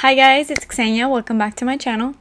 Hi guys, it's Xenia. Welcome back to my channel.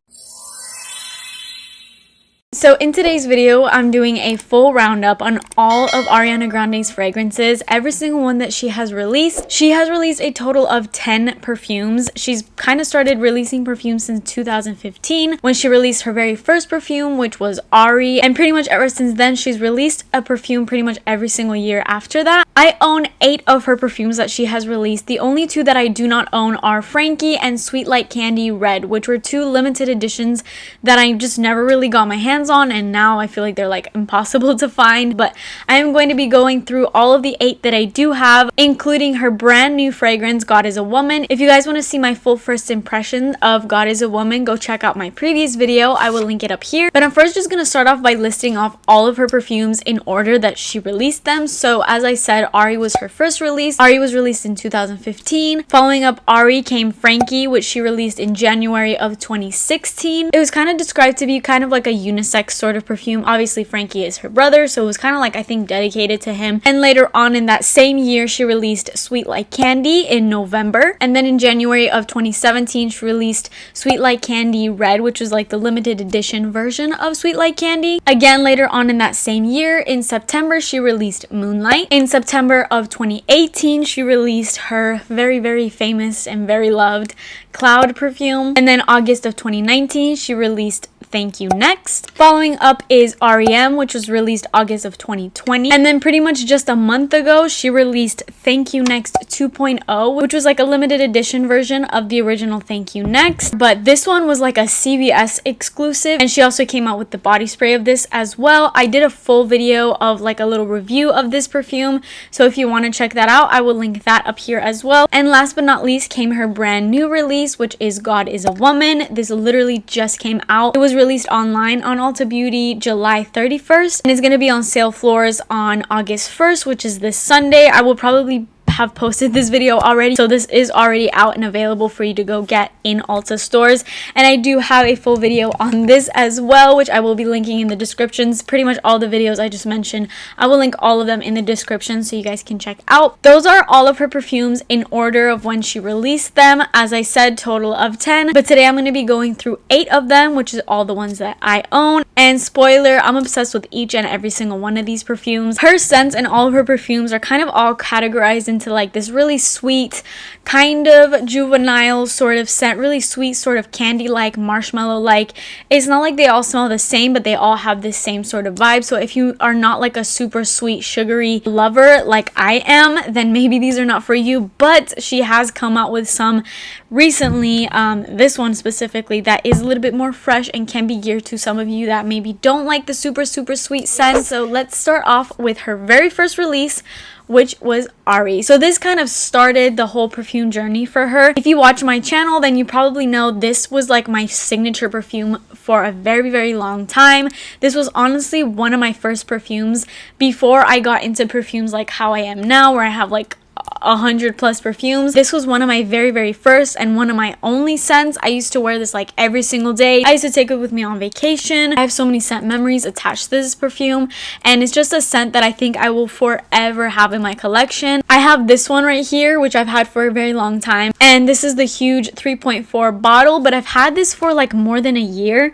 So in today's video, I'm doing a full roundup on all of Ariana Grande's fragrances, every single one that she has released. She has released a total of 10 perfumes. She's kind of started releasing perfumes since 2015 when she released her very first perfume, which was Ari. And pretty much ever since then, she's released a perfume pretty much every single year after that. I own 8 of her perfumes that she has released. The only 2 that I do not own are Frankie and Sweet Like Candy Red, which were 2 limited editions that I just never really got my hands on, and now I feel like they're like impossible to find. But I am going to be going through all of the 8 that I do have, including her brand new fragrance, God Is a Woman. If you guys want to see my full first impression of God Is a Woman, go check out my previous video. I will link it up here. But I'm first just going to start off by listing off all of her perfumes in order that she released them. So as I said, Ari was her first release. Ari was released in 2015. Following up Ari came Frankie, which she released in January of 2016. It was kind of described to be kind of like a unisex sort of perfume. Obviously Frankie is her brother, so it was kind of like, I think, dedicated to him. And later on in that same year, she released Sweet Like Candy in November. And then in January of 2017, she released Sweet Like Candy Red, which was like the limited edition version of Sweet Like Candy. Again, later on in that same year, in September, she released Moonlight. In September of 2018, she released her very famous and very loved Cloud perfume. And then August of 2019, she released Thank You Next. Following up is R.E.M., which was released August of 2020. And then pretty much just a month ago, she released Thank You Next 2.0, which was like a limited edition version of the original Thank You Next. But this one was like a CVS exclusive. And she also came out with the body spray of this as well. I did a full video of like a little review of this perfume. So if you want to check that out, I will link that up here as well. And last but not least came her brand new release, which is God Is a Woman. This literally just came out. It was released online on Ulta Beauty July 31st and is going to be on sale floors on August 1st, which is this Sunday. I will probably have posted this video already, so this is already out and available for you to go get in Ulta stores. And I do have a full video on this as well, which I will be linking in the descriptions. Pretty much all the videos I just mentioned, I will link all of them in the description so you guys can check out. Those are all of her perfumes in order of when she released them. As I said, total of 10, but today I'm going to be going through 8 of them, which is all the ones that I own. And spoiler, I'm obsessed with each and every single one of these perfumes. Her scents and all of her perfumes are kind of all categorized into like this really sweet, kind of juvenile sort of scent, really sweet, sort of candy-like, marshmallow-like. It's not like they all smell the same, but they all have this same sort of vibe. So if you are not like a super sweet, sugary lover like I am, then maybe these are not for you. But she has come out with some recently, this one specifically, that is a little bit more fresh and can be geared to some of you that maybe don't like the super sweet scent. So let's start off with her very first release, which was Ari. So this kind of started the whole perfume journey for her. If you watch my channel, then you probably know this was like my signature perfume for a very long time. This was honestly one of my first perfumes before I got into perfumes like how I am now, where I have like 100+ perfumes. This was one of my very first and one of my only scents. I used to wear this like every single day. I used to take it with me on vacation. I have so many scent memories attached to this perfume, and it's just a scent that I think I will forever have in my collection. I have this one right here, which I've had for a very long time, and this is the huge 3.4 bottle, but I've had this for like more than a year.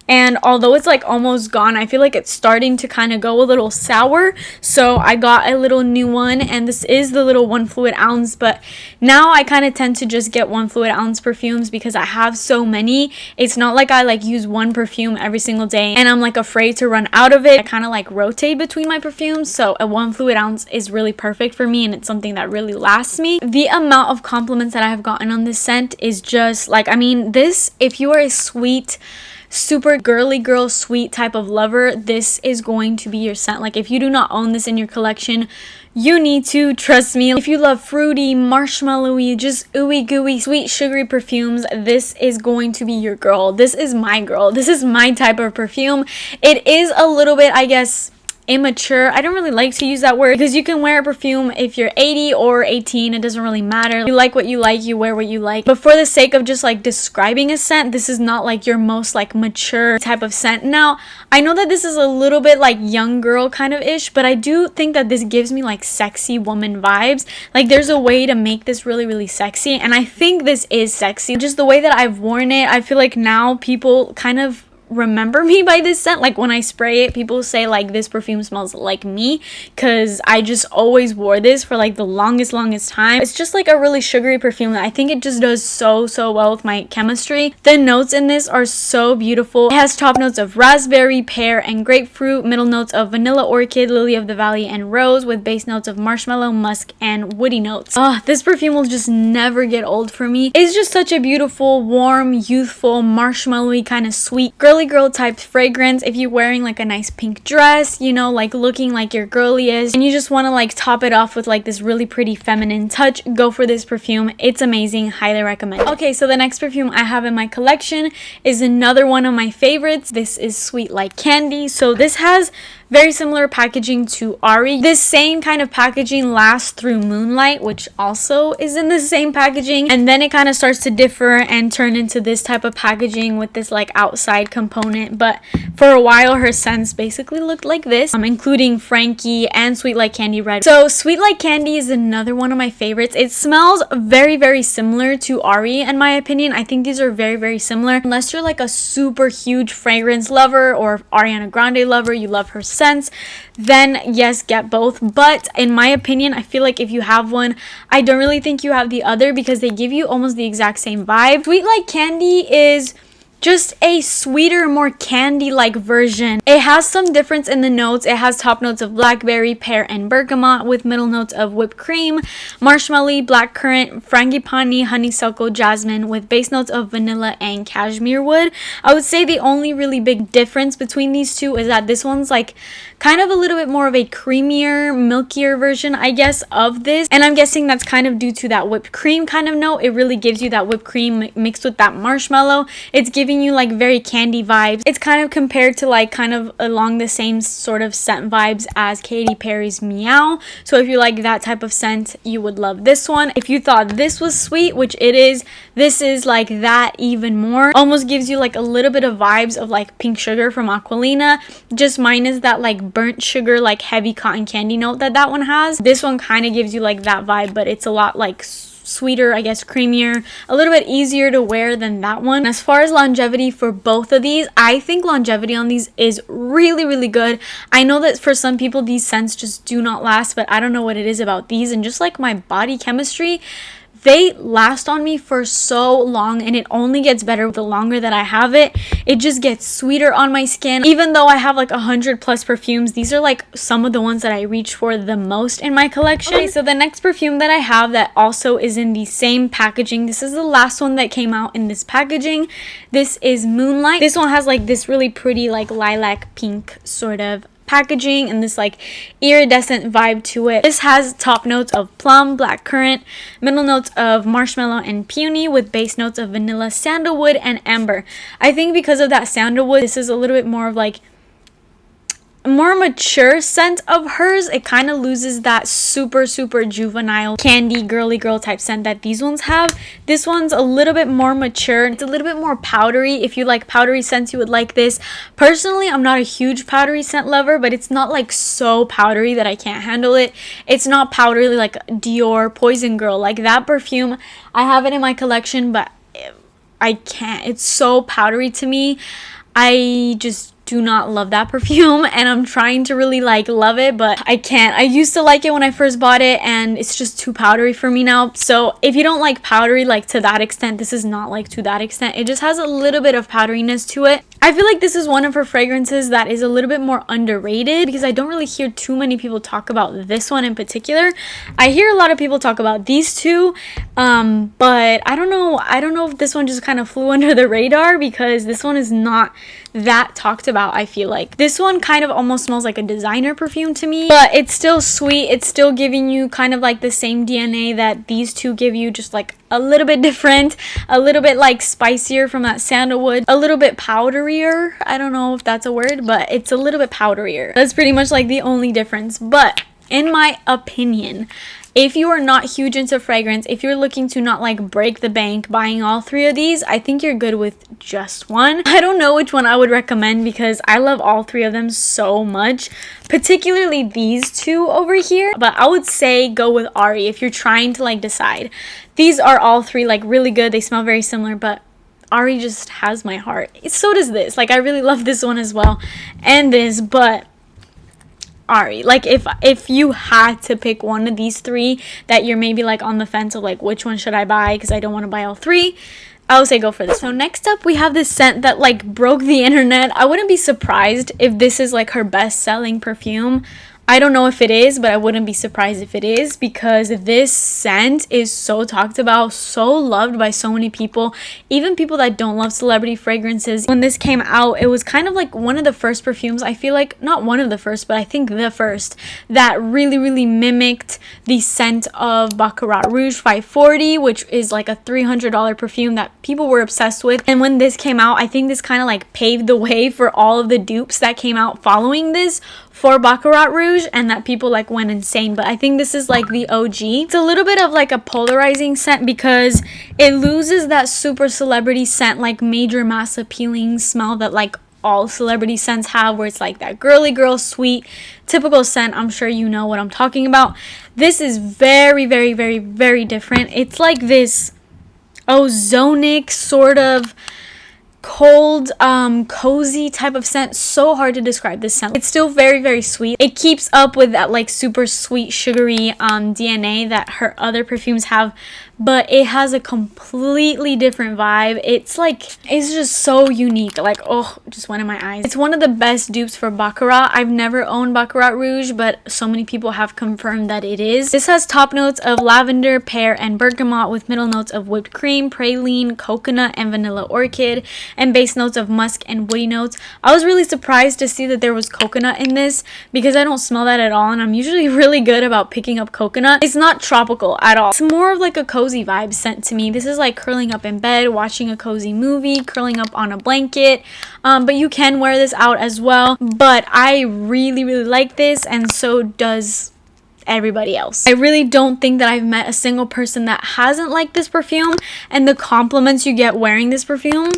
And although it's like almost gone, I feel like it's starting to kind of go a little sour. So I got a little new one, and this is the little 1 fluid ounce. But now I kind of tend to just get 1 fluid ounce perfumes because I have so many. It's not like I like use one perfume every single day and I'm like afraid to run out of it. I kind of like rotate between my perfumes. So a 1 fluid ounce is really perfect for me, and it's something that really lasts me. The amount of compliments that I have gotten on this scent is just like, I mean, this, if you are a sweet, super girly girl sweet type of lover, this is going to be your scent. Like if you do not own this in your collection, you need to, trust me. If you love fruity, marshmallowy, just ooey gooey, sweet sugary perfumes, this is going to be your girl. This is my girl. This is my type of perfume. It is a little bit, I guess, immature. I don't really like to use that word because you can wear a perfume if you're 80 or 18. It doesn't really matter. You like what you like, you wear what you like. But for the sake of just like describing a scent, this is not like your most like mature type of scent. Now, I know that this is a little bit like young girl kind of ish, but I do think that this gives me like sexy woman vibes. Like there's a way to make this really, really sexy, and I think this is sexy. Just the way that I've worn it, I feel like now people kind of remember me by this scent. Like when I spray it, people say like this perfume smells like me, because I just always wore this for like the longest time. It's just like a really sugary perfume that I think it just does so well with my chemistry. The notes in this are so beautiful. It has top notes of raspberry, pear, and grapefruit, middle notes of vanilla, orchid, lily of the valley, and rose, with base notes of marshmallow, musk, and woody notes. This perfume will just never get old for me. It's just such a beautiful, warm, youthful, marshmallowy, kind of sweet girly girl type fragrance. If you're wearing like a nice pink dress, you know, like looking like your girliest, and you just want to like top it off with like this really pretty feminine touch, go for this perfume. It's amazing. Highly recommend. Okay, so the next perfume I have in my collection is another one of my favorites. This is Sweet Like Candy. So this has very similar packaging to Ari. This same kind of packaging lasts through Moonlight, which also is in the same packaging, and then it kind of starts to differ and turn into this type of packaging with this like outside component. But for a while her scents basically looked like this, including Frankie and Sweet Like Candy Red. So Sweet Like Candy is another one of my favorites. It smells very similar to Ari in my opinion. I think these are very similar. Unless you're like a super huge fragrance lover or Ariana Grande lover, you love her scents, then yes, get both. But in my opinion, I feel like if you have one, I don't really think you have the other, because they give you almost the exact same vibe. Sweet Like Candy is just a sweeter, more candy-like version. It has some difference in the notes. It has top notes of blackberry, pear, and bergamot, with middle notes of whipped cream, marshmallow, blackcurrant, frangipani, honeysuckle, jasmine, with base notes of vanilla and cashmere wood. I would say the only really big difference between these two is that this one's like kind of a little bit more of a creamier, milkier version, I guess, of this. And I'm guessing that's kind of due to that whipped cream kind of note. It really gives you that whipped cream mixed with that marshmallow. It's giving you like very candy vibes. It's kind of compared to like kind of along the same sort of scent vibes as Katy Perry's Meow. So if you like that type of scent, you would love this one. If you thought this was sweet, which it is, this is like that even more. Almost gives you like a little bit of vibes of like Pink Sugar from Aquilina, just minus that like burnt sugar, like heavy cotton candy note that one has. This one kind of gives you like that vibe, but it's a lot like sweeter, I guess, creamier, a little bit easier to wear than that one. As far as longevity for both of these, I think longevity on these is really good. I know that for some people these scents just do not last, but I don't know what it is about these, and just like my body chemistry, they last on me for so long, and it only gets better the longer that I have it. It just gets sweeter on my skin. Even though I have like 100+ perfumes, these are like some of the ones that I reach for the most in my collection. Okay, so the next perfume that I have that also is in the same packaging, this is the last one that came out in this packaging. This is Moonlight. This one has like this really pretty like lilac pink sort of packaging and this like iridescent vibe to it. This has top notes of plum, blackcurrant, middle notes of marshmallow and peony, with base notes of vanilla, sandalwood, and amber. I think because of that sandalwood, this is a little bit more of like more mature scent of hers. It kind of loses that super juvenile candy girly girl type scent that these ones have. This one's a little bit more mature. It's a little bit more powdery. If you like powdery scents, you would like this. Personally, I'm not a huge powdery scent lover, but it's not like so powdery that I can't handle it. It's not powdery like Dior Poison Girl. Like that perfume, I have it in my collection, but I can't. It's so powdery to me. I just do not love that perfume, and I'm trying to really like love it, but I can't. I used to like it when I first bought it, and it's just too powdery for me now. So if you don't like powdery like to that extent, this is not like to that extent. It just has a little bit of powderiness to it. I feel like this is one of her fragrances that is a little bit more underrated, because I don't really hear too many people talk about this one in particular. I hear a lot of people talk about these two, but I don't know if this one just kind of flew under the radar, because this one is not that talked about. about, I feel like. This one kind of almost smells like a designer perfume to me, but it's still sweet. It's still giving you kind of like the same DNA that these two give you, just like a little bit different, a little bit like spicier from that sandalwood, a little bit powderier. I don't know if that's a word, but it's a little bit powderier. That's pretty much like the only difference. But in my opinion, if you are not huge into fragrance, if you're looking to not like break the bank buying all three of these, I think you're good with just one. I don't know which one I would recommend because I love all three of them so much, particularly these two over here. But I would say go with Ari if you're trying to like decide. These are all three like really good. They smell very similar, but Ari just has my heart. So does this. Like I really love this one as well, and this, but Ari, like if you had to pick one of these three that you're maybe like on the fence of like which one should I buy because I don't want to buy all three, I would say go for this. So next up we have this scent that like broke the internet. I wouldn't be surprised if this is like her best selling perfume. I don't know if it is, but I wouldn't be surprised if it is because this scent is so talked about, so loved by so many people, even people that don't love celebrity fragrances. When this came out, it was kind of like one of the first perfumes, I feel like, not one of the first, but I think the first, that really mimicked the scent of Baccarat Rouge 540, which is like a $300 perfume that people were obsessed with. And when this came out, I think this kind of like paved the way for all of the dupes that came out following this for Baccarat Rouge, and that people like went insane. But I think this is like the OG. It's a little bit of like a polarizing scent because it loses that super celebrity scent, like major mass appealing smell that like all celebrity scents have, where it's like that girly girl sweet typical scent. I'm sure you know what I'm talking about. This is very different. It's like this ozonic sort of cold, cozy type of scent. So hard to describe this scent. It's still very sweet. It keeps up with that like super sweet sugary DNA that her other perfumes have, but it has a completely different vibe. It's just so unique. Like, oh, just went in my eyes. It's one of the best dupes for Baccarat. I've never owned Baccarat Rouge, but so many people have confirmed that it is. This has top notes of lavender, pear, and bergamot with middle notes of whipped cream, praline, coconut, and vanilla orchid, and base notes of musk and woody notes. I was really surprised to see that there was coconut in this because I don't smell that at all, and I'm usually really good about picking up coconut. It's not tropical at all. It's more of like a cozy vibe scent to me. This is like curling up in bed, watching a cozy movie, curling up on a blanket, but you can wear this out as well. But I really like this, and so does everybody else. I really don't think that I've met a single person that hasn't liked this perfume, and the compliments you get wearing this perfume,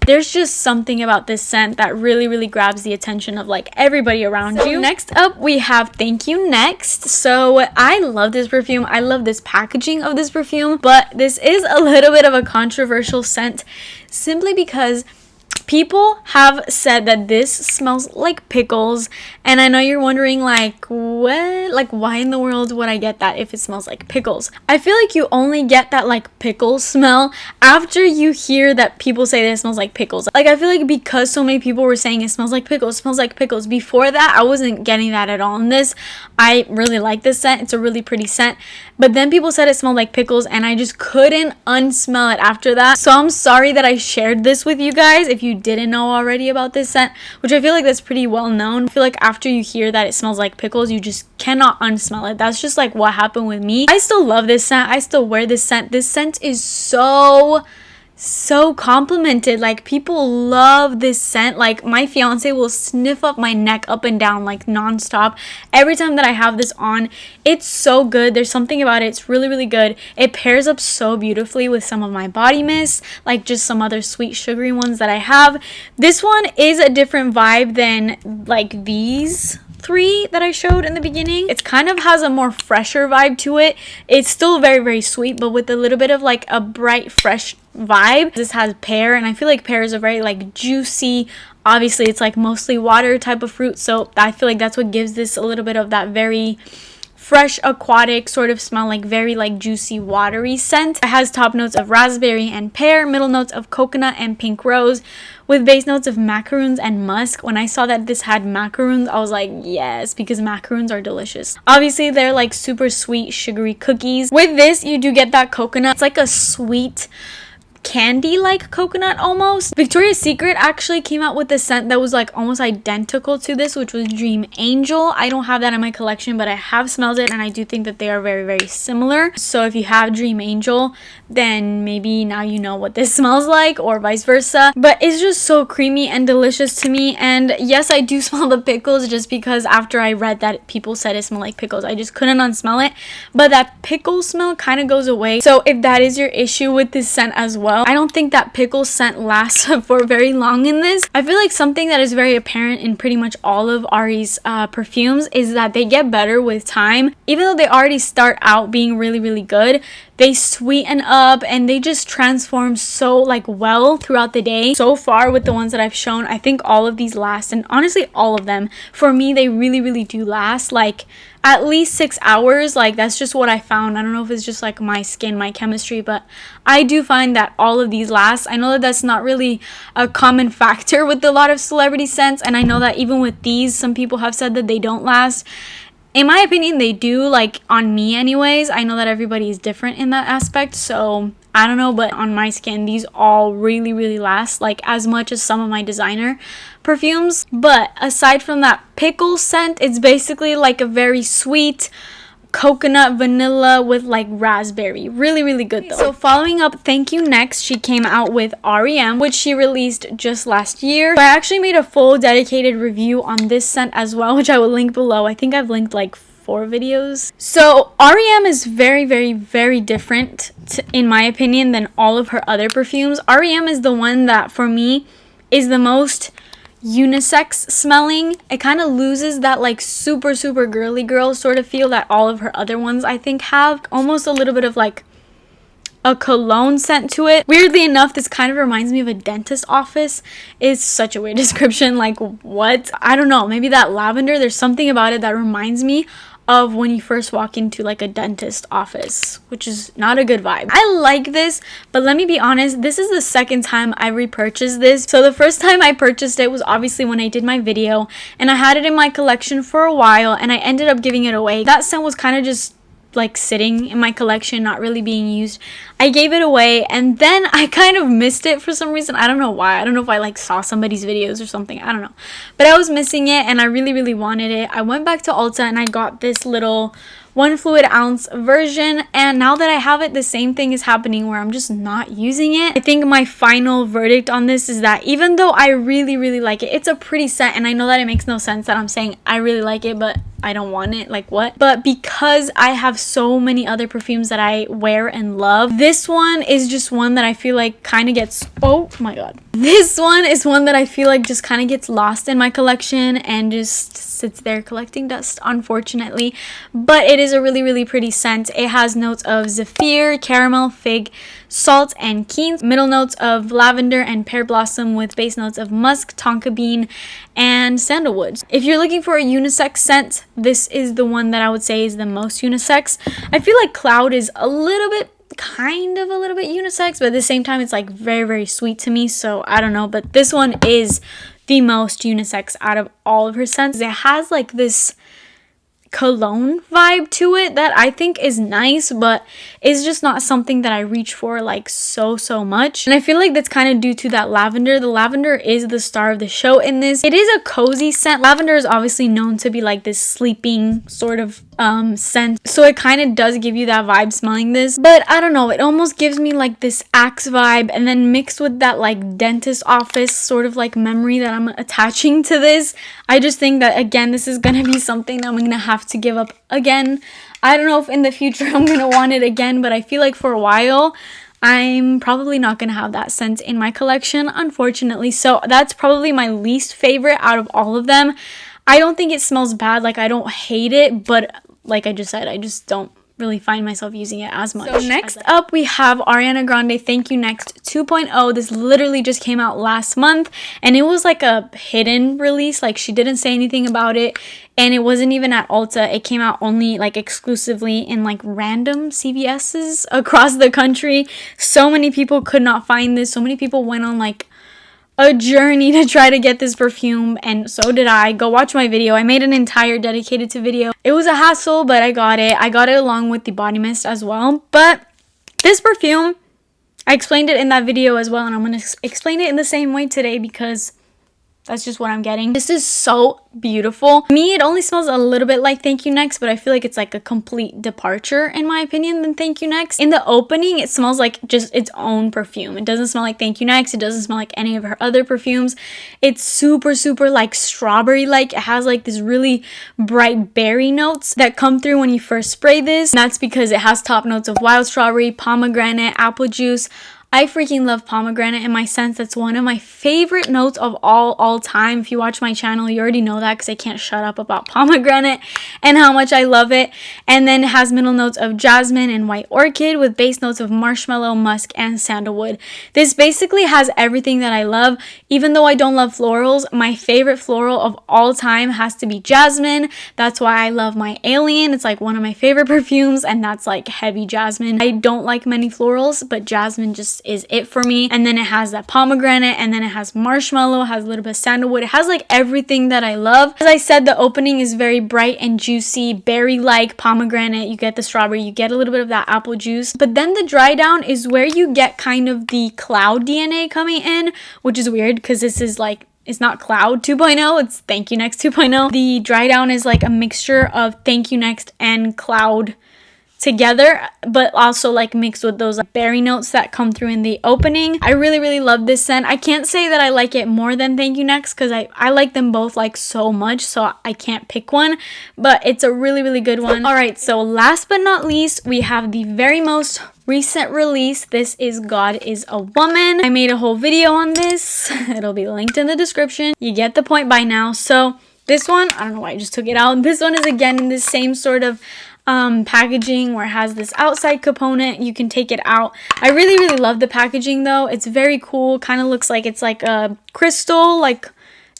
there's just something about this scent that really grabs the attention of like everybody around you. Next up we have Thank You Next. So I love this perfume. I love this packaging of this perfume, but this is a little bit of a controversial scent simply because people have said that this smells like pickles, and I know you're wondering like, what? Like, why in the world would I get that if it smells like pickles? I feel like you only get that like pickle smell after you hear that people say that it smells like pickles. Like, I feel like because so many people were saying it smells like pickles, before that I wasn't getting that at all in this. I really like this scent. It's a really pretty scent, but then people said it smelled like pickles, and I just couldn't unsmell it after that. So I'm sorry that I shared this with you guys if you didn't know already about this scent, which I feel like that's pretty well known. I feel like after you hear that it smells like pickles, you just cannot unsmell it. That's just like what happened with me. I still love this scent. I still wear this scent. This scent is so complimented. Like, people love this scent. Like, my fiance will sniff up my neck up and down like non-stop every time that I have this on. It's so good. There's something about it. It's really good. It pairs up so beautifully with some of my body mists, like just some other sweet sugary ones that I have. This one is a different vibe than like these three that I showed in the beginning. It kind of has a more fresher vibe to it. It's still very sweet, but with a little bit of like a bright fresh vibe. This has pear, and I feel like pear is a very like juicy, obviously it's like mostly water type of fruit, so I feel like that's what gives this a little bit of that very fresh aquatic sort of smell, like very like juicy watery scent. It has top notes of raspberry and pear, middle notes of coconut and pink rose, with base notes of macaroons and musk. When I saw that this had macaroons, I was like, yes, because macaroons are delicious. Obviously they're like super sweet sugary cookies. With this you do get that coconut. It's like a sweet candy like coconut almost. Victoria's Secret actually came out with a scent that was like almost identical to this, which was Dream Angel. I don't have that in my collection, but I have smelled it and I do think that they are very, very similar. So if you have Dream Angel, then maybe now you know what this smells like, or vice versa. But it's just so creamy and delicious to me. And yes, I do smell the pickles, just because after I read that people said it smelled like pickles, I just couldn't unsmell it. But that pickle smell kind of goes away. So if that is your issue with this scent as well, I don't think that pickle scent lasts for very long in this. I feel like something that is very apparent in pretty much all of Ari's perfumes is that they get better with time. Even though they already start out being really, really good, they sweeten up and they just transform so like well throughout the day. So far with the ones that I've shown, I think all of these last, and honestly all of them, for me, they really, really do last like at least 6 hours. Like that's just what I found. I don't know if it's just like my skin, my chemistry, but I do find that all of these last. I know that that's not really a common factor with a lot of celebrity scents, and I know that even with these, some people have said that they don't last. In my opinion, they do, like on me anyways. I know that everybody is different in that aspect, so I don't know, but on my skin, these all really, really last, like as much as some of my designer perfumes. But aside from that pickle scent, it's basically like a very sweet coconut vanilla with like raspberry. Really, really good though. So following up Thank You Next, she came out with REM, which she released just last year. So I actually made a full dedicated review on this scent as well, which I will link below. I think I've linked like 4 videos. So REM is very, very, very different in my opinion than all of her other perfumes. REM is the one that for me is the most unisex smelling. It kind of loses that like super, super girly girl sort of feel that all of her other ones I think have. Almost a little bit of like a cologne scent to it. Weirdly enough, this kind of reminds me of a dentist office. It's such a weird description. Like what? I don't know. Maybe that lavender, there's something about it that reminds me of when you first walk into like a dentist office, which is not a good vibe. I like this, but let me be honest, this is the second time I repurchased this. So the first time I purchased it was obviously when I did my video, and I had it in my collection for a while and I ended up giving it away. That scent was kind of just like sitting in my collection, not really being used. I gave it away and then I kind of missed it for some reason. I don't know why. I don't know if I like saw somebody's videos or something. I don't know. But I was missing it and I really, really wanted it. I went back to Ulta and I got this little 1 fluid ounce version, and now that I have it, the same thing is happening where I'm just not using it. I think my final verdict on this is that even though I really, really like it, it's a pretty scent, and I know that it makes no sense that I'm saying I really like it but I don't want it, like what? But because I have so many other perfumes that I wear and love, this one is just one that I feel like kind of gets, oh my god, this one is one that I feel like just kind of gets lost in my collection and just sits there collecting dust, unfortunately. But it is a really, really pretty scent. It has notes of zephyr, caramel, fig, salt, and quince, middle notes of lavender and pear blossom with base notes of musk, tonka bean, and sandalwood. If you're looking for a unisex scent, this is the one that I would say is the most unisex. I feel like Cloud is a little bit, kind of a little bit unisex, but at the same time it's like very, very sweet to me, so I don't know. But this one is the most unisex out of all of her scents. It has like this cologne vibe to it that I think is nice, but it's just not something that I reach for like so much. And I feel like that's kind of due to that lavender. The lavender is the star of the show in this. It is a cozy scent. Lavender is obviously known to be like this sleeping sort of scent, so it kind of does give you that vibe smelling this. But I don't know, it almost gives me like this Axe vibe, and then mixed with that like dentist office sort of like memory that I'm attaching to this. I just think that again, this is gonna be something that I'm gonna have to give up again. I don't know if in the future I'm gonna want it again, but I feel like for a while I'm probably not gonna have that scent in my collection, unfortunately. So that's probably my least favorite out of all of them. I don't think it smells bad, like I don't hate it, but like I just said, I just don't really find myself using it as much. So next up we have Ariana Grande Thank You Next 2.0. This literally just came out last month, and it was like a hidden release. Like she didn't say anything about it, and it wasn't even at Ulta. It came out only like exclusively in like random CVS's across the country. So many people could not find this. So many people went on like a journey to try to get this perfume, and so did I. Go watch my video. I made an entire dedicated to video. It was a hassle, but I got it. I got it along with the body mist as well. But this perfume I explained it in that video as well, and I'm going to explain it in the same way today because that's just what I'm getting. This is so beautiful. To me, it only smells a little bit like Thank You Next, but I feel like it's like a complete departure, in my opinion, than Thank You Next. In the opening, it smells like just its own perfume. It doesn't smell like Thank You Next. It doesn't smell like any of her other perfumes. It's super, super like strawberry-like. It has like this really bright berry notes that come through when you first spray this. And that's because it has top notes of wild strawberry, pomegranate, apple juice. I freaking love pomegranate in my scents. That's one of my favorite notes of all time. If you watch my channel, you already know that because I can't shut up about pomegranate and how much I love it. And then it has middle notes of jasmine and white orchid with base notes of marshmallow, musk, and sandalwood. This basically has everything that I love. Even though I don't love florals, my favorite floral of all time has to be jasmine. That's why I love my Alien. It's like one of my favorite perfumes, and that's like heavy jasmine. I don't like many florals, but jasmine just is it for me. And then it has that pomegranate, and then it has marshmallow, has a little bit of sandalwood. It has like everything that I love. As I said, the opening is very bright and juicy, berry-like pomegranate. You get the strawberry, you get a little bit of that apple juice. But then the dry down is where you get kind of the cloud DNA coming in, which is weird because this is like, it's not Cloud 2.0, it's Thank You Next 2.0. The dry down is like a mixture of Thank You Next and Cloud together, but also like mixed with those berry notes that come through in the opening. I really love this scent. I can't say that I like it more than Thank You Next because I like them both like so much, so I can't pick one, but it's a really good one. All right, so last but not least, we have the very most recent release. This is God Is a Woman. I made a whole video on this. It'll be linked in the description. You get the point by now. So this one, I don't know why I just took it out. This one is again in the same sort of packaging where it has this outside component. You can take it out. I really love the packaging though. It's very cool. Kind of looks like it's like a crystal, like,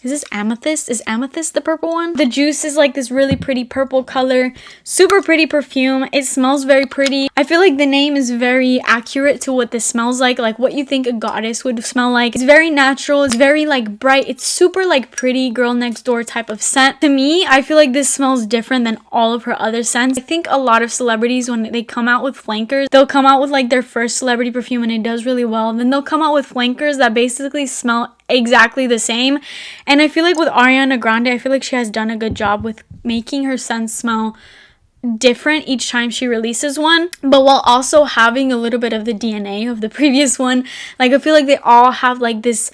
is this amethyst? Is amethyst the purple one? The juice is like this really pretty purple color. Super pretty perfume. It smells very pretty. I feel like the name is very accurate to what this smells like what you think a goddess would smell like. It's very natural. It's very like bright. It's super like pretty girl next door type of scent. To me, I feel like this smells different than all of her other scents. I think a lot of celebrities, when they come out with flankers, they'll come out with like their first celebrity perfume and it does really well. And then they'll come out with flankers that basically smell exactly the same. And I feel like with Ariana Grande, I feel like she has done a good job with making her scents smell different each time she releases one, but while also having a little bit of the DNA of the previous one. Like I feel like they all have like this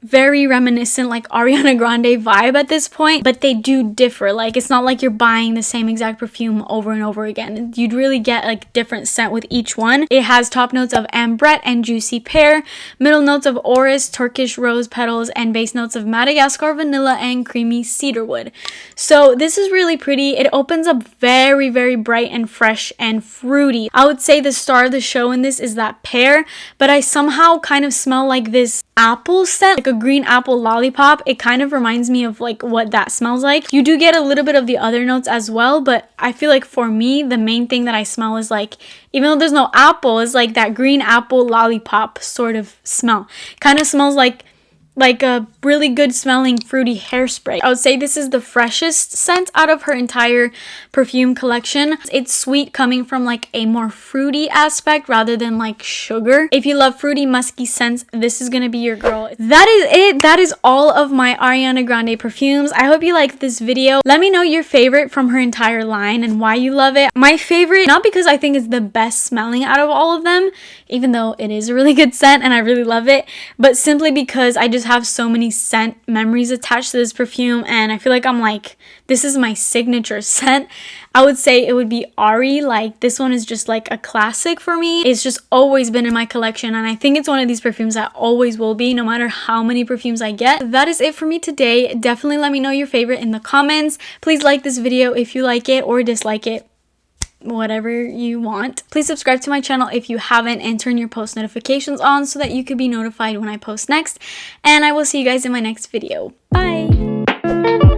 very reminiscent like Ariana Grande vibe at this point, but they do differ. Like it's not like you're buying the same exact perfume over and over again. You'd really get like different scent with each one. It has top notes of ambrette and juicy pear, middle notes of orris, Turkish rose petals, and base notes of Madagascar vanilla and creamy cedarwood. So this is really pretty. It opens up very bright and fresh and fruity. I would say the star of the show in this is that pear, but I somehow kind of smell like this apple scent, like a green apple lollipop. It kind of reminds me of like what that smells like. You do get a little bit of the other notes as well, but I feel like for me, the main thing that I smell is like, even though there's no apple, is like that green apple lollipop sort of smell. Kind of smells like a really good smelling fruity hairspray. I would say this is the freshest scent out of her entire perfume collection. It's sweet, coming from like a more fruity aspect rather than like sugar. If you love fruity musky scents, this is gonna be your girl. That is it. That is all of my Ariana Grande perfumes. I hope you liked this video. Let me know your favorite from her entire line and why you love it. My favorite, not because I think it's the best smelling out of all of them, even though it is a really good scent and I really love it, but simply because I just have so many scent memories attached to this perfume, and I feel like I'm like, this is my signature scent. I would say it would be Ari. Like this one is just like a classic for me. It's just always been in my collection, and I think it's one of these perfumes that always will be, no matter how many perfumes I get. That is it for me today. Definitely let me know your favorite in the comments. Please like this video if you like it, or dislike it, whatever you want. Please subscribe to my channel if you haven't, and turn your post notifications on so that you could be notified when I post next. And I will see you guys in my next video. Bye!